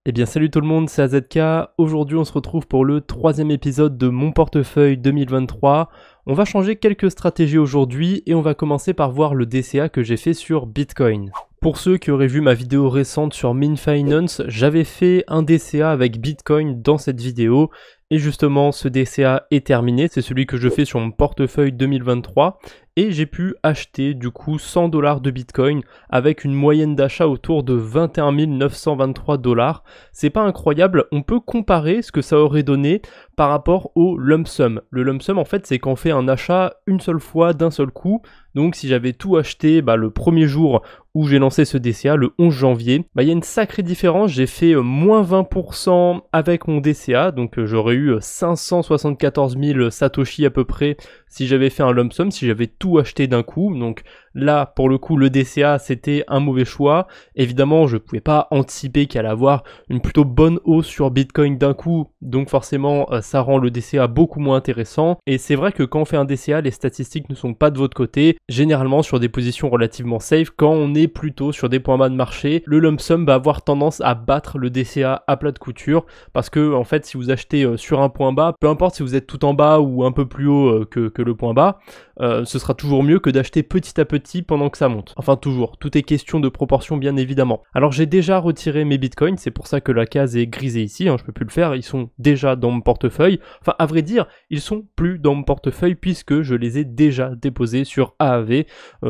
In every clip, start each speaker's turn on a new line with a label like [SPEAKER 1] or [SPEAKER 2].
[SPEAKER 1] Eh bien salut tout le monde, c'est AZK. Aujourd'hui on se retrouve pour le troisième épisode de mon portefeuille 2023. On va changer quelques stratégies aujourd'hui et on va commencer par voir le DCA que j'ai fait sur Bitcoin. Pour ceux qui auraient vu ma vidéo récente sur Mint Finance, j'avais fait un DCA avec Bitcoin dans cette vidéo. Et justement, ce DCA est terminé, c'est celui que je fais sur mon portefeuille 2023. Et j'ai pu acheter du coup 100 $ de Bitcoin avec une moyenne d'achat autour de 21 923 $. C'est pas incroyable, on peut comparer ce que ça aurait donné par rapport au lump sum. Le lump sum en fait c'est quand on fait un achat une seule fois d'un seul coup. Donc si j'avais tout acheté le premier jour où j'ai lancé ce DCA, le 11 janvier, il y a une sacrée différence, j'ai fait moins 20% avec mon DCA, donc j'aurais eu 574 000 Satoshi à peu près si j'avais fait un lump sum, si j'avais tout acheté d'un coup. Donc là, pour le coup, le DCA, c'était un mauvais choix. Évidemment, je ne pouvais pas anticiper qu'il allait avoir une plutôt bonne hausse sur Bitcoin d'un coup, donc forcément, ça rend le DCA beaucoup moins intéressant. Et c'est vrai que quand on fait un DCA, les statistiques ne sont pas de votre côté. Généralement, sur des positions relativement safe, quand on est plutôt sur des points bas de marché, le lump sum va avoir tendance à battre le DCA à plat de couture, parce que en fait, si vous achetez sur un point bas, peu importe si vous êtes tout en bas ou un peu plus haut que le point bas, ce sera toujours mieux que d'acheter petit à petit pendant que ça monte. Enfin toujours, tout est question de proportion bien évidemment. Alors j'ai déjà retiré mes bitcoins, c'est pour ça que la case est grisée ici, je peux plus le faire, ils sont déjà dans mon portefeuille. Enfin à vrai dire, ils sont plus dans mon portefeuille puisque je les ai déjà déposés sur AAV.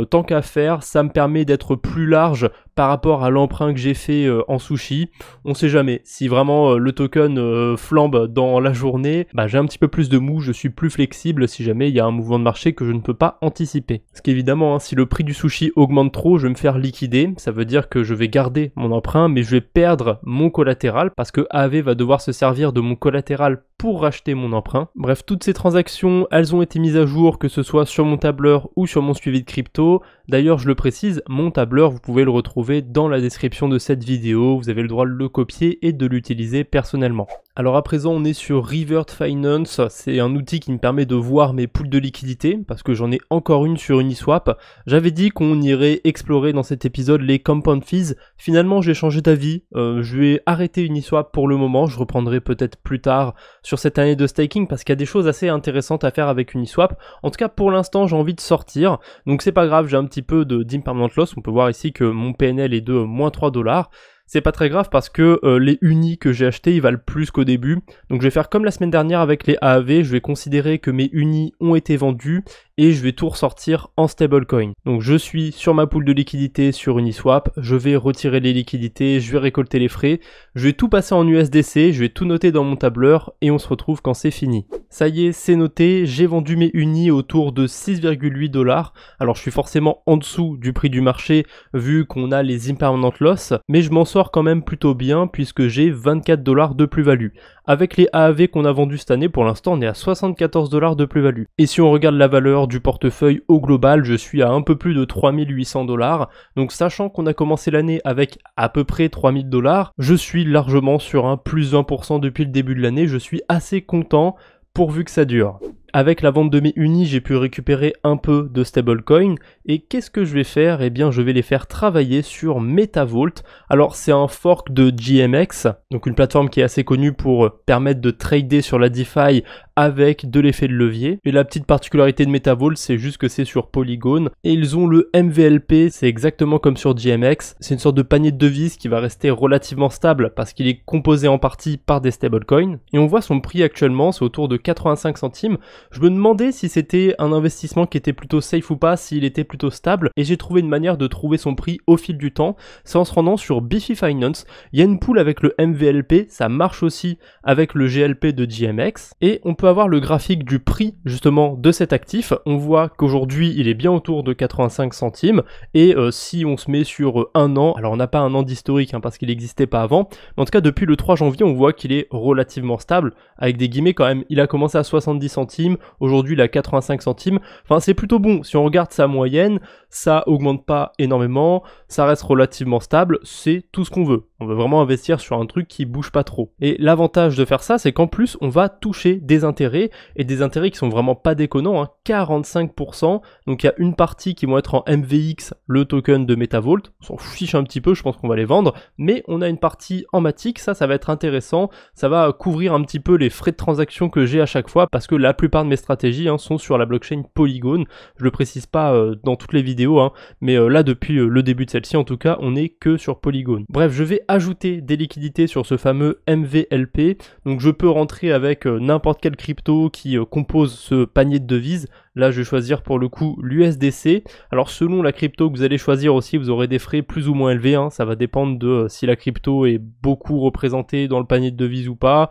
[SPEAKER 1] Tant qu'à faire, ça me permet d'être plus large par rapport à l'emprunt que j'ai fait en sushi. On sait jamais, si vraiment le token flambe dans la journée, j'ai un petit peu plus de mou, je suis plus flexible si jamais il y a un mouvement de marché que je ne peux pas anticiper. Parce qu'évidemment, si le prix du sushi augmente trop, je vais me faire liquider, ça veut dire que je vais garder mon emprunt, mais je vais perdre mon collatéral, parce que AAV va devoir se servir de mon collatéral pour racheter mon emprunt. Bref, toutes ces transactions, elles ont été mises à jour, que ce soit sur mon tableur ou sur mon suivi de crypto. D'ailleurs, je le précise, mon tableur, vous pouvez le retrouver dans la description de cette vidéo, vous avez le droit de le copier et de l'utiliser personnellement. Alors à présent, on est sur Revert Finance, c'est un outil qui me permet de voir mes poules de liquidité, parce que j'en ai encore une sur Uniswap. J'avais dit qu'on irait explorer dans cet épisode les compound fees, finalement j'ai changé d'avis, je vais arrêter Uniswap pour le moment, je reprendrai peut-être plus tard sur cette année de staking, parce qu'il y a des choses assez intéressantes à faire avec Uniswap. En tout cas pour l'instant j'ai envie de sortir, donc c'est pas grave, j'ai un petit peu d'impermanent loss, on peut voir ici que mon PNL est de moins 3 $. C'est pas très grave parce que les unis que j'ai achetés ils valent plus qu'au début. Donc je vais faire comme la semaine dernière avec les AAV, je vais considérer que mes unis ont été vendus et je vais tout ressortir en stablecoin. Donc je suis sur ma pool de liquidité sur Uniswap, je vais retirer les liquidités, je vais récolter les frais, je vais tout passer en USDC, je vais tout noter dans mon tableur et on se retrouve quand c'est fini. Ça y est, c'est noté, j'ai vendu mes unis autour de 6,8 $. Alors je suis forcément en dessous du prix du marché vu qu'on a les impermanent loss, mais je m'en sors quand même plutôt bien puisque j'ai 24 $ de plus-value. Avec les AAV qu'on a vendus cette année, pour l'instant on est à 74 $ de plus-value. Et si on regarde la valeur du portefeuille au global, je suis à un peu plus de 3800 $. Donc sachant qu'on a commencé l'année avec à peu près 3000 $, je suis largement sur un plus 20% depuis le début de l'année, je suis assez content pourvu que ça dure. Avec la vente de mes unis, j'ai pu récupérer un peu de stablecoin. Et qu'est-ce que je vais faire ? Eh bien, je vais les faire travailler sur MetaVault. Alors, c'est un fork de GMX, donc une plateforme qui est assez connue pour permettre de trader sur la DeFi avec de l'effet de levier. Et la petite particularité de MetaVault, c'est juste que c'est sur Polygon. Et ils ont le MVLP, c'est exactement comme sur GMX. C'est une sorte de panier de devises qui va rester relativement stable parce qu'il est composé en partie par des stablecoins. Et on voit son prix actuellement, c'est autour de 85 centimes. Je me demandais si c'était un investissement qui était plutôt safe ou pas, s'il était plutôt stable, et j'ai trouvé une manière de trouver son prix au fil du temps, c'est en se rendant sur Biffy Finance. Il y a une pool avec le MVLP, ça marche aussi avec le GLP de GMX, et on peut avoir le graphique du prix justement de cet actif. On voit qu'aujourd'hui il est bien autour de 85 centimes, et si on se met sur un an, alors on n'a pas un an d'historique parce qu'il n'existait pas avant, mais en tout cas depuis le 3 janvier on voit qu'il est relativement stable, avec des guillemets quand même, il a commencé à 70 centimes, aujourd'hui il a 85 centimes, enfin c'est plutôt bon, si on regarde sa moyenne, ça augmente pas énormément, ça reste relativement stable, c'est tout ce qu'on veut. On veut vraiment investir sur un truc qui bouge pas trop. Et l'avantage de faire ça, c'est qu'en plus on va toucher des intérêts intérêts, et des intérêts qui sont vraiment pas déconnants, hein, 45%, donc il y a une partie qui vont être en MVX, le token de MetaVault, on s'en fiche un petit peu, je pense qu'on va les vendre, mais on a une partie en Matic, ça va être intéressant, ça va couvrir un petit peu les frais de transaction que j'ai à chaque fois, parce que la plupart de mes stratégies sont sur la blockchain Polygon, je le précise pas dans toutes les vidéos, mais là depuis le début de celle-ci en tout cas, on n'est que sur Polygon. Bref, je vais ajouter des liquidités sur ce fameux MVLP, donc je peux rentrer avec n'importe quelle crypto qui compose ce panier de devises. Là, je vais choisir pour le coup l'USDC. Alors, selon la crypto que vous allez choisir aussi, vous aurez des frais plus ou moins élevés. Ça va dépendre de si la crypto est beaucoup représentée dans le panier de devises ou pas.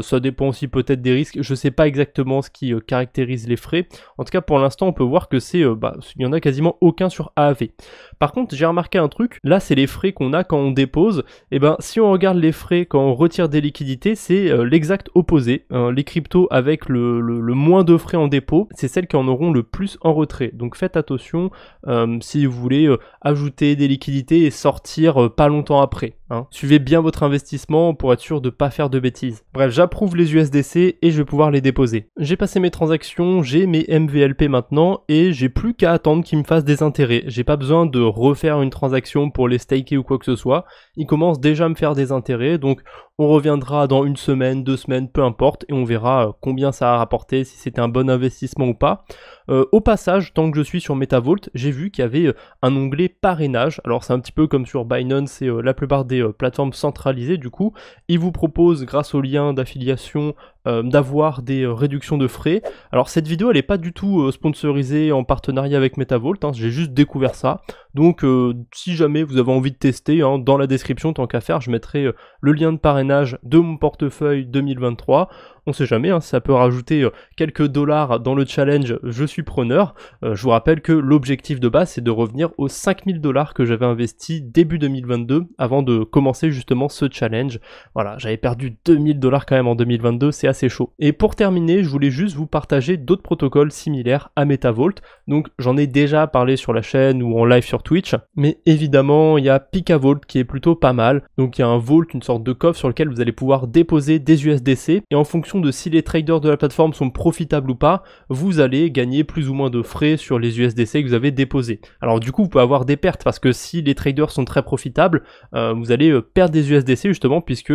[SPEAKER 1] Ça dépend aussi peut-être des risques. Je sais pas exactement ce qui caractérise les frais. En tout cas, pour l'instant, on peut voir que il y en a quasiment aucun sur AAV. Par contre, j'ai remarqué un truc. Là, c'est les frais qu'on a quand on dépose. Et si on regarde les frais quand on retire des liquidités, c'est l'exact opposé. Les cryptos avec le moins de frais en dépôt, c'est celles qui en auront le plus en retrait. Donc faites attention si vous voulez ajouter des liquidités et sortir pas longtemps après. Suivez bien votre investissement pour être sûr de pas faire de bêtises. Bref, j'approuve les USDC et je vais pouvoir les déposer. J'ai passé mes transactions, j'ai mes MVLP maintenant et j'ai plus qu'à attendre qu'ils me fassent des intérêts. J'ai pas besoin de refaire une transaction pour les staker ou quoi que ce soit. Ils commencent déjà à me faire des intérêts, donc on reviendra dans une semaine, 2 semaines, peu importe, et on verra combien ça a rapporté, si c'était un bon investissement ou pas. Au passage, tant que je suis sur MetaVault, j'ai vu qu'il y avait un onglet parrainage. Alors c'est un petit peu comme sur Binance et la plupart des plateformes centralisées du coup. Ils vous proposent, grâce au lien d'affiliation, d'avoir des réductions de frais. Alors cette vidéo elle est pas du tout sponsorisée en partenariat avec MetaVault, j'ai juste découvert ça. Donc si jamais vous avez envie de tester, dans la description tant qu'à faire, je mettrai le lien de parrainage de mon portefeuille 2023. On sait jamais, ça peut rajouter quelques dollars dans le challenge, je suis preneur. Je vous rappelle que l'objectif de base c'est de revenir aux 5000 $ que j'avais investi début 2022 avant de commencer justement ce challenge. Voilà, j'avais perdu 2000 $ quand même en 2022, c'est assez chaud. Et pour terminer, je voulais juste vous partager d'autres protocoles similaires à MetaVault. Donc j'en ai déjà parlé sur la chaîne ou en live sur Twitch, mais évidemment il y a PikaVault qui est plutôt pas mal. Donc il y a un vault, une sorte de coffre sur lequel vous allez pouvoir déposer des USDC et en fonction de si les traders de la plateforme sont profitables ou pas, vous allez gagner plus ou moins de frais sur les USDC que vous avez déposés. Alors du coup vous pouvez avoir des pertes parce que si les traders sont très profitables, vous allez perdre des USDC justement puisque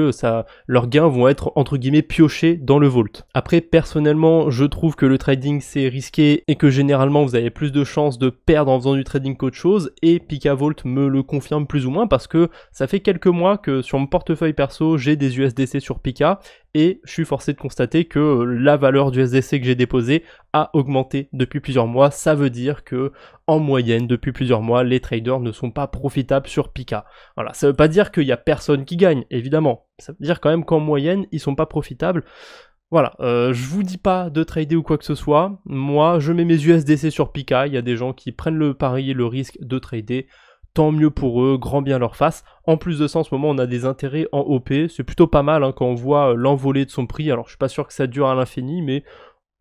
[SPEAKER 1] leurs gains vont être entre guillemets piochés dans le vault. Après personnellement je trouve que le trading c'est risqué et que généralement vous avez plus de chances de perdre en faisant du trading qu'autre chose, et PikaVault me le confirme plus ou moins parce que ça fait quelques mois que sur mon portefeuille perso j'ai des USDC sur Pika et je suis forcé de constater que la valeur du USDC que j'ai déposé a augmenté depuis plusieurs mois. Ça veut dire que en moyenne depuis plusieurs mois les traders ne sont pas profitables sur Pika. Voilà, ça veut pas dire qu'il y a personne qui gagne évidemment, ça veut dire quand même qu'en moyenne ils sont pas profitables. Voilà, je vous dis pas de trader ou quoi que ce soit, moi je mets mes USDC sur Pika, il y a des gens qui prennent le pari et le risque de trader, tant mieux pour eux, grand bien leur face. En plus de ça, en ce moment, on a des intérêts en OP, c'est plutôt pas mal quand on voit l'envolée de son prix. Alors je suis pas sûr que ça dure à l'infini, mais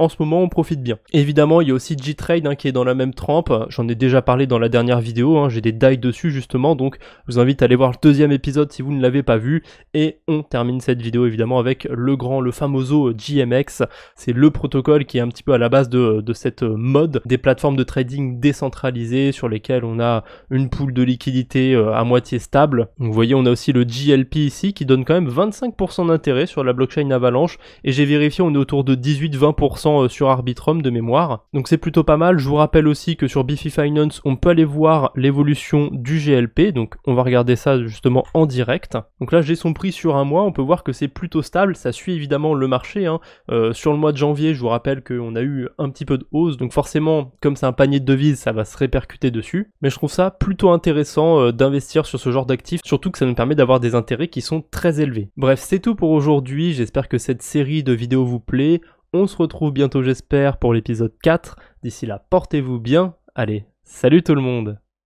[SPEAKER 1] en ce moment on profite bien. Évidemment il y a aussi G-Trade qui est dans la même trempe, j'en ai déjà parlé dans la dernière vidéo, j'ai des DAI dessus justement, donc je vous invite à aller voir le deuxième épisode si vous ne l'avez pas vu, et on termine cette vidéo évidemment avec le famoso GMX, c'est le protocole qui est un petit peu à la base de cette mode des plateformes de trading décentralisées sur lesquelles on a une pool de liquidité à moitié stable. Donc, vous voyez on a aussi le GLP ici qui donne quand même 25% d'intérêt sur la blockchain Avalanche, et j'ai vérifié on est autour de 18-20% sur Arbitrum de mémoire, donc c'est plutôt pas mal. Je vous rappelle aussi que sur Bifi Finance on peut aller voir l'évolution du GLP, donc on va regarder ça justement en direct. Donc là j'ai son prix sur un mois, on peut voir que c'est plutôt stable, ça suit évidemment le marché, sur le mois de janvier je vous rappelle qu'on a eu un petit peu de hausse, donc forcément comme c'est un panier de devises ça va se répercuter dessus, mais je trouve ça plutôt intéressant d'investir sur ce genre d'actifs, surtout que ça nous permet d'avoir des intérêts qui sont très élevés. Bref, c'est tout pour aujourd'hui, j'espère que cette série de vidéos vous plaît. On se retrouve bientôt j'espère pour l'épisode 4. D'ici là, portez-vous bien. Allez, salut tout le monde!